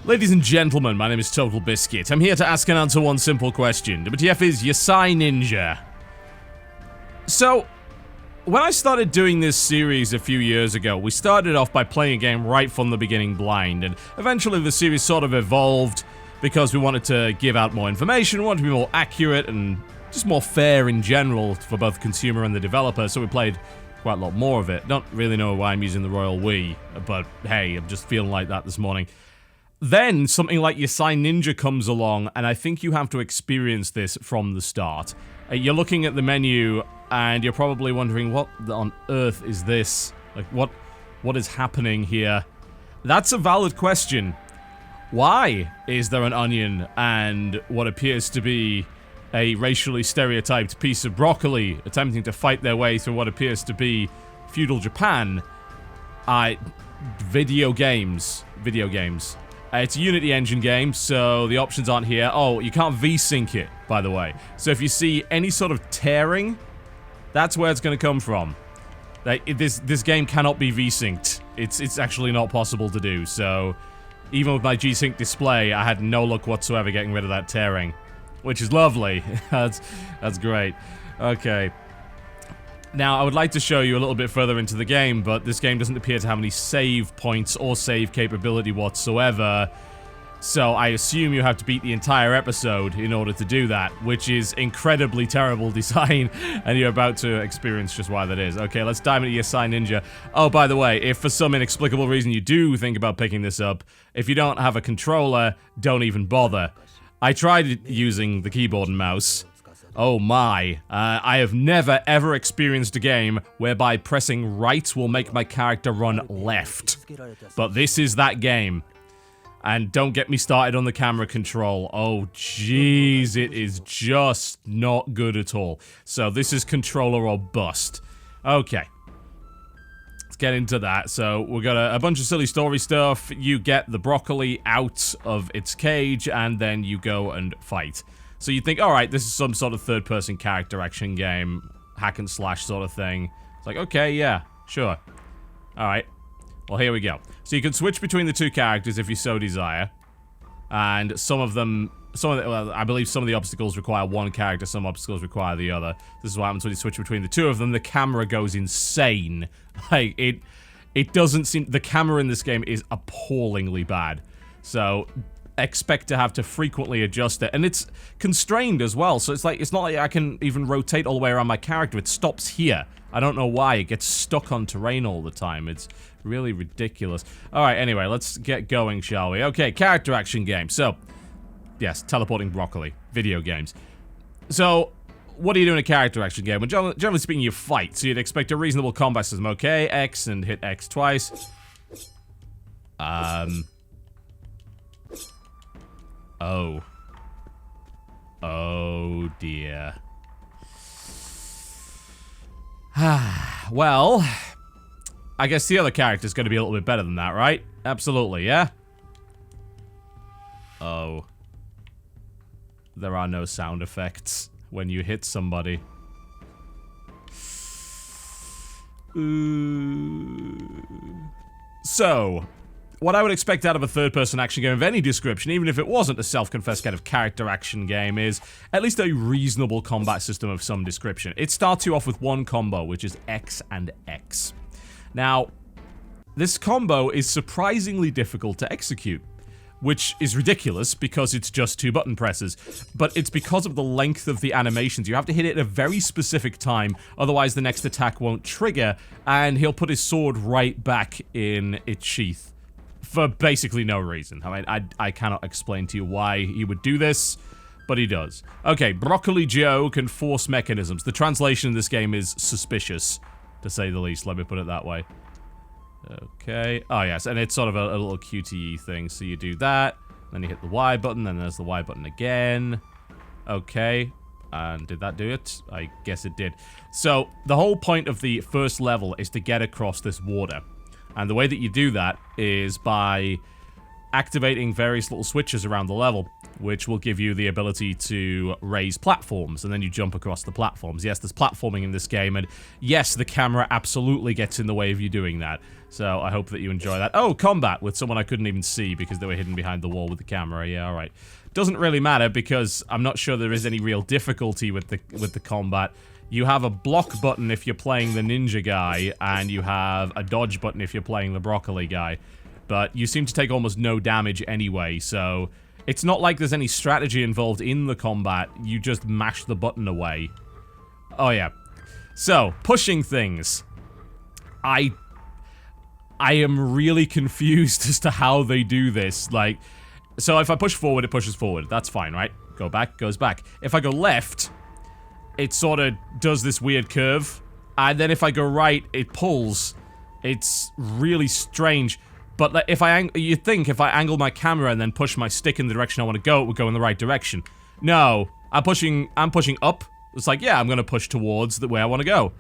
Ladies and gentlemen, my name is TotalBiscuit. I'm here to ask and answer one simple question. WTF is Yasai Ninja. So, when I started doing this series a few years ago, we started off by playing a game right from the beginning blind, and eventually the series sort of evolved because we wanted to give out more information, we wanted to be more accurate, and just more fair in general for both the consumer and the developer, so we played quite a lot more of it. Don't really know why I'm using the royal we, but hey, I'm just feeling like that this morning. Then, something like Yasai Ninja comes along, and I think you have to experience this from the start. You're looking at the menu, and you're probably wondering, what on earth is this? Like, what is happening here? That's a valid question. Why is there an onion and what appears to be a racially stereotyped piece of broccoli attempting to fight their way through what appears to be feudal Japan? Video games. It's a Unity engine game, so the options aren't here. Oh, you can't V-sync it, by the way. So if you see any sort of tearing, that's where it's going to come from. This game cannot be V-synced. It's actually not possible to do, so even with my G-Sync display, I had no luck whatsoever getting rid of that tearing. Which is lovely. That's great. Okay. Now, I would like to show you a little bit further into the game, but this game doesn't appear to have any save points or save capability whatsoever. So I assume you have to beat the entire episode in order to do that, which is incredibly terrible design, and you're about to experience just why that is. Okay, let's dive into Yasai Ninja. Oh, by the way, if for some inexplicable reason you do think about picking this up, if you don't have a controller, don't even bother. I tried using the keyboard and mouse. Oh my, I have never ever experienced a game whereby pressing right will make my character run left. But this is that game. And don't get me started on the camera control. Oh jeez, it is just not good at all. So this is controller or bust. Okay. Let's get into that. So we've got a bunch of silly story stuff. You get the broccoli out of its cage and then you go and fight. So you think, alright, this is some sort of third-person character action game, hack and slash sort of thing. It's like, okay, yeah, sure. Alright, well here we go. So you can switch between the two characters if you so desire. And I believe some of the obstacles require one character, some obstacles require the other. This is what happens when you switch between the two of them. The camera goes insane. Like, it doesn't seem... The camera in this game is appallingly bad. So expect to have to frequently adjust it, and it's constrained as well, so it's not like I can even rotate all the way around my character. It stops here. I don't know why. It gets stuck on terrain all the time. It's really ridiculous. Alright, anyway, let's get going, shall we? Okay, character action game. So, yes, teleporting broccoli. Video games. So, what do you do in a character action game? Well, generally speaking, you fight, so you'd expect a reasonable combat system. Okay, X and hit X twice. Oh dear. Well, I guess the other character's gonna be a little bit better than that, right? Absolutely, yeah? Oh. There are no sound effects when you hit somebody. So, what I would expect out of a third-person action game of any description, even if it wasn't a self-confessed kind of character action game, is at least a reasonable combat system of some description. It starts you off with one combo, which is X and X. Now, this combo is surprisingly difficult to execute, which is ridiculous because it's just two button presses, but it's because of the length of the animations. You have to hit it at a very specific time, otherwise the next attack won't trigger, and he'll put his sword right back in its sheath. For basically no reason. I mean, I cannot explain to you why he would do this, but he does. Okay, Broccoli Joe can force mechanisms. The translation in this game is suspicious, to say the least. Let me put it that way. Okay. Oh, yes, and it's sort of a little QTE thing. So you do that, then you hit the Y button, then there's the Y button again. Okay. And did that do it? I guess it did. So, the whole point of the first level is to get across this water. And the way that you do that is by activating various little switches around the level. which will give you the ability to raise platforms, and then you jump across the platforms. Yes, there's platforming in this game, and yes, the camera absolutely gets in the way of you doing that. So I hope that you enjoy that. Oh, combat with someone I couldn't even see because they were hidden behind the wall with the camera. Yeah, alright. Doesn't really matter because I'm not sure there is any real difficulty with the combat. You have a block button if you're playing the ninja guy, and you have a dodge button if you're playing the broccoli guy. But you seem to take almost no damage anyway, so it's not like there's any strategy involved in the combat. You just mash the button away. Oh yeah. So, pushing things. I am really confused as to how they do this. Like, so if I push forward, it pushes forward. That's fine, right? Go back, goes back. If I go left, it sort of does this weird curve. And then if I go right, it pulls. It's really strange. But if you'd think if I angle my camera and then push my stick in the direction I want to go, it would go in the right direction. No, I'm pushing up. It's like, yeah, I'm going to push towards the way I want to go.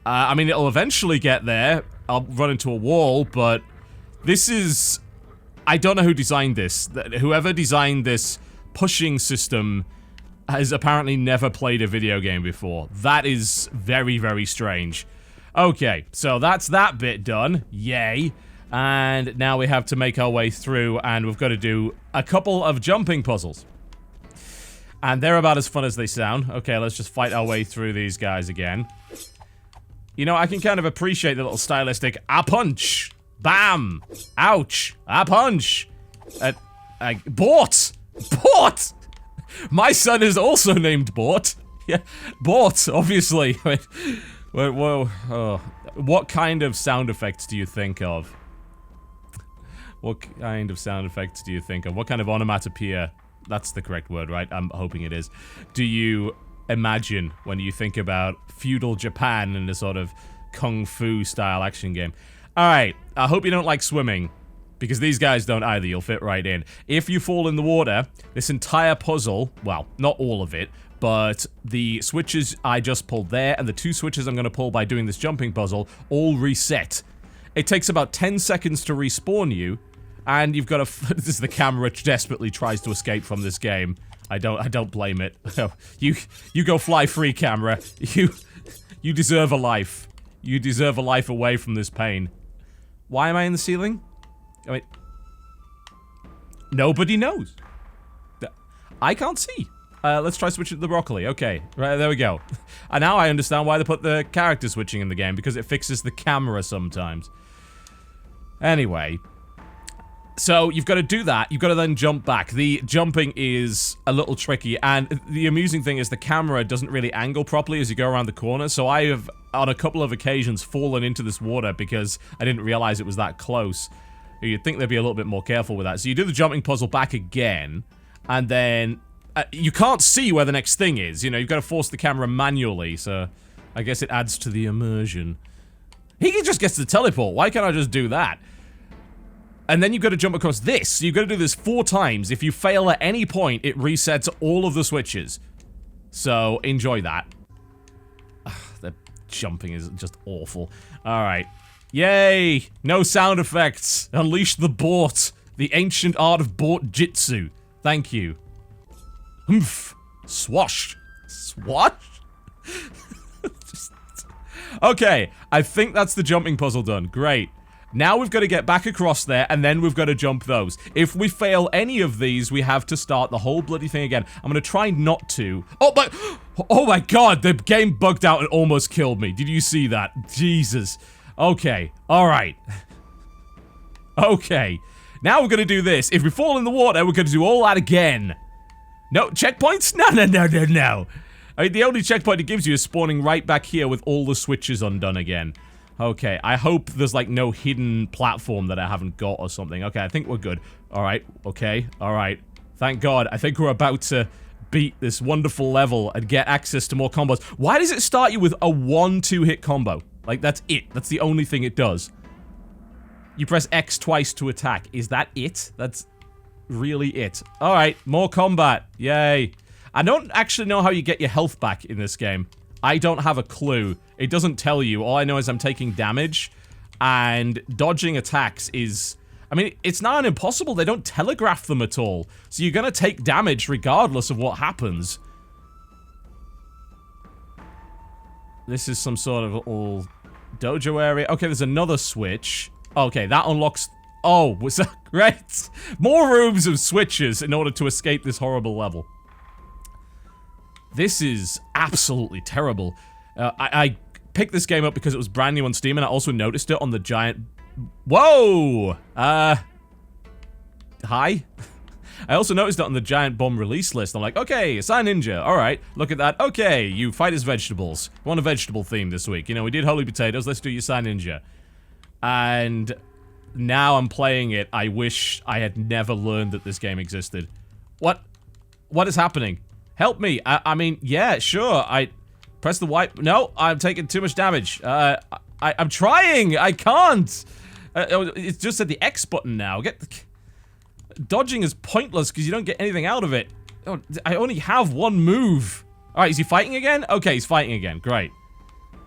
I mean, it'll eventually get there. I'll run into a wall, but this is... I don't know who designed this. Whoever designed this pushing system has apparently never played a video game before. That is very, very strange. Okay, so that's that bit done. Yay. And now we have to make our way through, and we've got to do a couple of jumping puzzles. And they're about as fun as they sound. Okay, let's just fight our way through these guys again. You know, I can kind of appreciate the little stylistic, a punch, bam, ouch, a punch, Bort, Bort! My son is also named Bort. Yeah, Bort, obviously. Whoa, oh. What kind of sound effects do you think of? What kind of sound effects do you think of? What kind of onomatopoeia? That's the correct word, right? I'm hoping it is. Do you imagine when you think about feudal Japan in a sort of kung fu style action game? Alright, I hope you don't like swimming, because these guys don't either. You'll fit right in. If you fall in the water, this entire puzzle, well, not all of it, but the switches I just pulled there and the 2 switches I'm going to pull by doing this jumping puzzle all reset. It takes about 10 seconds to respawn you, and you've got to... This is the camera desperately tries to escape from this game. I don't blame it. You go fly free, camera. You deserve a life. You deserve a life away from this pain. Why am I in the ceiling? I mean... Nobody knows. I can't see. Let's try switching to the broccoli. Okay, right, there we go. And now I understand why they put the character switching in the game, because it fixes the camera sometimes. Anyway. So, you've got to do that. You've got to then jump back. The jumping is a little tricky, and the amusing thing is the camera doesn't really angle properly as you go around the corner, so I have, on a couple of occasions, fallen into this water because I didn't realize it was that close. You'd think they'd be a little bit more careful with that. So you do the jumping puzzle back again, and then... you can't see where the next thing is, you know, you've got to force the camera manually, so I guess it adds to the immersion. He just gets to teleport, why can't I just do that? And then you've got to jump across this, so you've got to do this 4 times. If you fail at any point, it resets all of the switches. So, enjoy that. The jumping is just awful. Alright. Yay! No sound effects! Unleash the Bort! The ancient art of Bort Jitsu. Thank you. Humph. Swash. Swash? Okay, I think that's the jumping puzzle done. Great. Now we've got to get back across there, and then we've got to jump those. If we fail any of these, we have to start the whole bloody thing again. I'm going to try not to. Oh my god, the game bugged out and almost killed me. Did you see that? Jesus. Okay, alright. Okay. Now we're going to do this. If we fall in the water, we're going to do all that again. No, checkpoints? No. I mean, the only checkpoint it gives you is spawning right back here with all the switches undone again. Okay, I hope there's, like, no hidden platform that I haven't got or something. Okay, I think we're good. Alright, okay, alright. Thank God, I think we're about to beat this wonderful level and get access to more combos. Why does it start you with a 1-2 hit combo? Like, that's it. That's the only thing it does. You press X twice to attack. Is that it? That's really it. Alright, more combat. Yay. I don't actually know how you get your health back in this game. I don't have a clue. It doesn't tell you. All I know is I'm taking damage, and dodging attacks is... I mean, it's not impossible. They don't telegraph them at all. So you're gonna take damage regardless of what happens. This is some sort of little dojo area. Okay, there's another switch. Okay, that unlocks... Oh, was that great? More rooms of switches in order to escape this horrible level. This is absolutely terrible. I picked this game up because it was brand new on Steam, and I also noticed it on the giant... Whoa! Hi? I also noticed it on the Giant Bomb release list. I'm like, okay, Yasai Ninja, alright, look at that. Okay, you fight as vegetables. We want a vegetable theme this week. You know, we did holy potatoes, let's do Yasai Ninja. And now I'm playing it. I wish I had never learned that this game existed. What is happening? Help me. I mean, yeah, sure, I press the wipe. No, I'm taking too much damage. I'm trying, I can't. It's just at the X button now. Dodging is pointless because you don't get anything out of it. Oh, I only have one move. Alright, is he fighting again? Okay, he's fighting again. Great.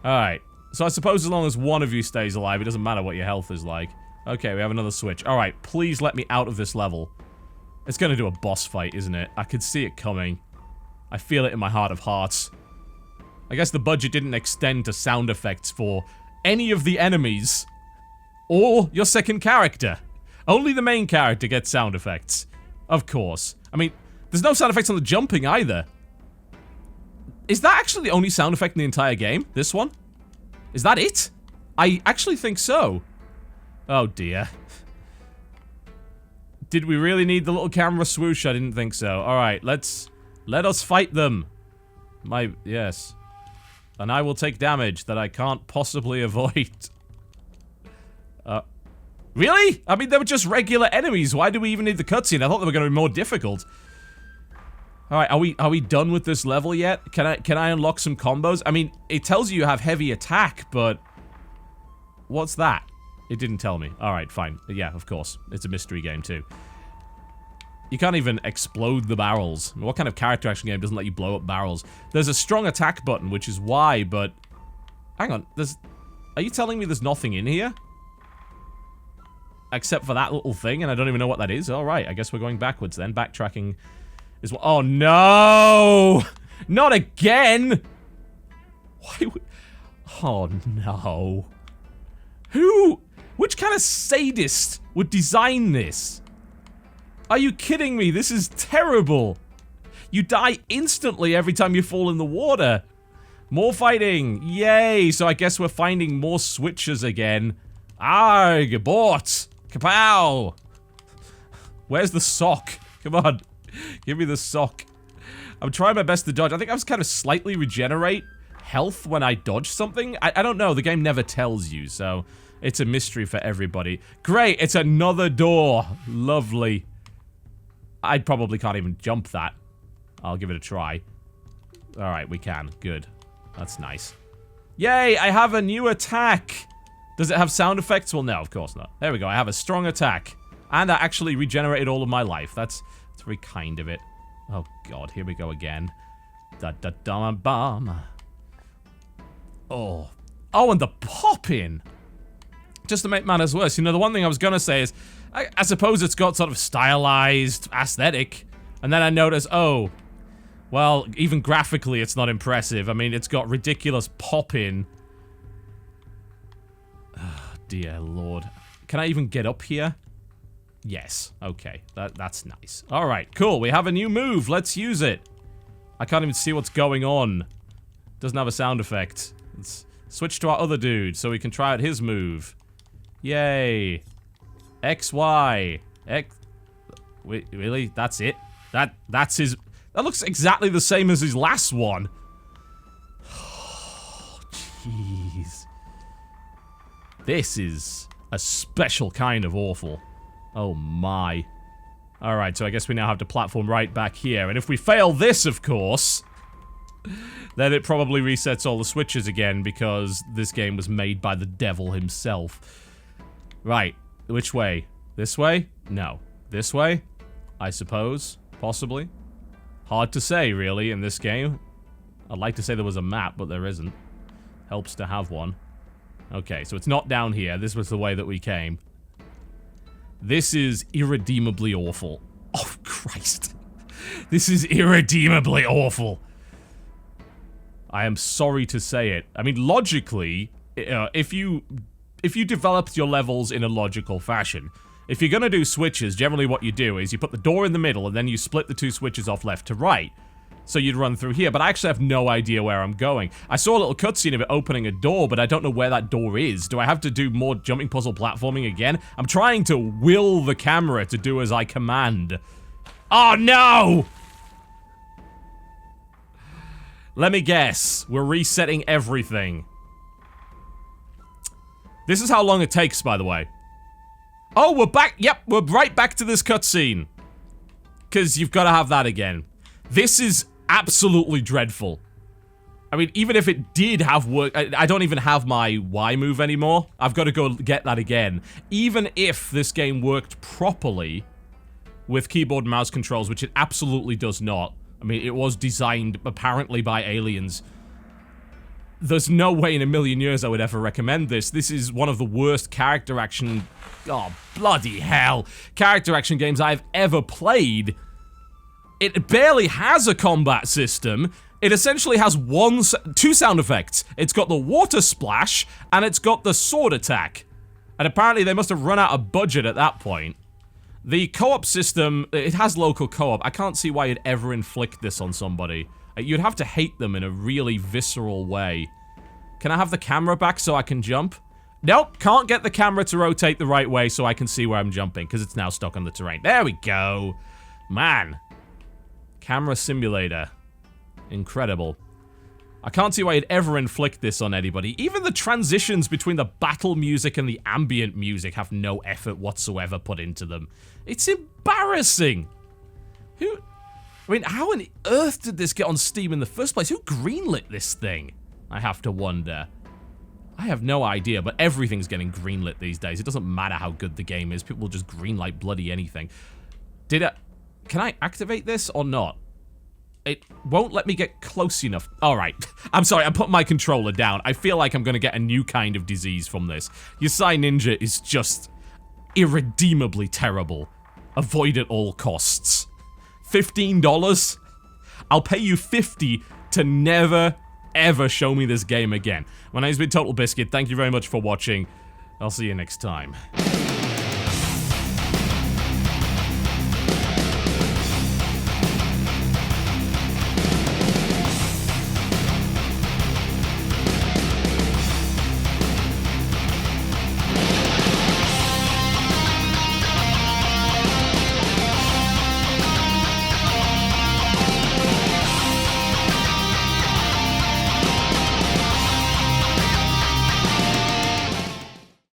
Alright. So I suppose as long as one of you stays alive, it doesn't matter what your health is like. Okay, we have another switch. Alright, please let me out of this level. It's gonna do a boss fight, isn't it? I could see it coming. I feel it in my heart of hearts. I guess the budget didn't extend to sound effects for any of the enemies. Or your second character. Only the main character gets sound effects. Of course. I mean, there's no sound effects on the jumping either. Is that actually the only sound effect in the entire game? This one? Is that it? I actually think so. Oh dear. Did we really need the little camera swoosh? I didn't think so. Alright, let us fight them. Yes. And I will take damage that I can't possibly avoid. Really? I mean, they were just regular enemies. Why do we even need the cutscene? I thought they were going to be more difficult. Alright, are we done with this level yet? Can I unlock some combos? I mean, it tells you have heavy attack, but... What's that? It didn't tell me. Alright, fine. Yeah, of course. It's a mystery game, too. You can't even explode the barrels. What kind of character action game doesn't let you blow up barrels? There's a strong attack button, which is why, but... Hang on, Are you telling me there's nothing in here? Except for that little thing, and I don't even know what that is. Alright, I guess we're going backwards then. Backtracking is what... Oh, no! Not again! Why would... Oh, no. Which kind of sadist would design this? Are you kidding me? This is terrible. You die instantly every time you fall in the water. More fighting. Yay. So I guess we're finding more switches again. Arg, bought. Kapow! Where's the sock? Come on. Give me the sock. I'm trying my best to dodge. I think I was kind of slightly regenerate health when I dodge something. I don't know. The game never tells you, so it's a mystery for everybody. Great. It's another door. Lovely. I probably can't even jump that. I'll give it a try. Alright, we can. Good. That's nice. Yay! I have a new attack! Does it have sound effects? Well, no, of course not. There we go. I have a strong attack. And I actually regenerated all of my life. That's very kind of it. Oh, God. Here we go again. Da-da-da-bum. Oh. Oh, and the pop-in! Just to make matters worse, you know, the one thing I was gonna say is, I suppose it's got sort of stylized aesthetic. And then I notice, oh, well, even graphically it's not impressive. I mean, it's got ridiculous pop-in. Oh, dear Lord. Can I even get up here? Yes. Okay. That's nice. Alright, cool. We have a new move. Let's use it. I can't even see what's going on. Doesn't have a sound effect. Let's switch to our other dude so we can try out his move. Yay. X, Y. X. Wait, really? That's it? That's his... That looks exactly the same as his last one. Oh, jeez. This is a special kind of awful. Oh my. Alright, so I guess we now have to platform right back here. And if we fail this, of course, then it probably resets all the switches again because this game was made by the devil himself. Right. Which way? This way? No. This way? I suppose. Possibly. Hard to say, really, in this game. I'd like to say there was a map, but there isn't. Helps to have one. Okay, so it's not down here. This was the way that we came. This is irredeemably awful. Oh, Christ. This is irredeemably awful. I am sorry to say it. I mean, logically, if you developed your levels in a logical fashion, if you're gonna do switches, generally what you do is you put the door in the middle and then you split the two switches off left to right. So you'd run through here, but I actually have no idea where I'm going. I saw a little cutscene of it opening a door, but I don't know where that door is. Do I have to do more jumping puzzle platforming again? I'm trying to will the camera to do as I command. Oh, no! Let me guess. We're resetting everything. This is how long it takes, by the way. Oh, we're back. Yep, we're right back to this cutscene. Because you've got to have that again. This is absolutely dreadful. I mean, even if it did have work, I don't even have my Y move anymore. I've got to go get that again. Even if this game worked properly with keyboard and mouse controls, which it absolutely does not. I mean, it was designed apparently by aliens. There's no way in a million years I would ever recommend this. This is one of the worst character action... Oh, bloody hell. Character action games I've ever played. It barely has a combat system. It essentially has two sound effects. It's got the water splash, and it's got the sword attack. And apparently they must have run out of budget at that point. The co-op system, it has local co-op. I can't see why you'd ever inflict this on somebody. You'd have to hate them in a really visceral way. Can I have the camera back so I can jump? Nope, can't get the camera to rotate the right way so I can see where I'm jumping, because it's now stuck on the terrain. There we go. Man. Camera simulator. Incredible. I can't see why you'd ever inflict this on anybody. Even the transitions between the battle music and the ambient music have no effort whatsoever put into them. It's embarrassing. I mean, how on earth did this get on Steam in the first place? Who greenlit this thing? I have to wonder. I have no idea, but everything's getting greenlit these days. It doesn't matter how good the game is. People will just greenlight bloody anything. Can I activate this or not? It won't let me get close enough. Alright. I'm sorry, I put my controller down. I feel like I'm gonna get a new kind of disease from this. Yasai Ninja is just irredeemably terrible. Avoid at all costs. $15? I'll pay you $50 to never, ever show me this game again. My name's been TotalBiscuit. Thank you very much for watching. I'll see you next time.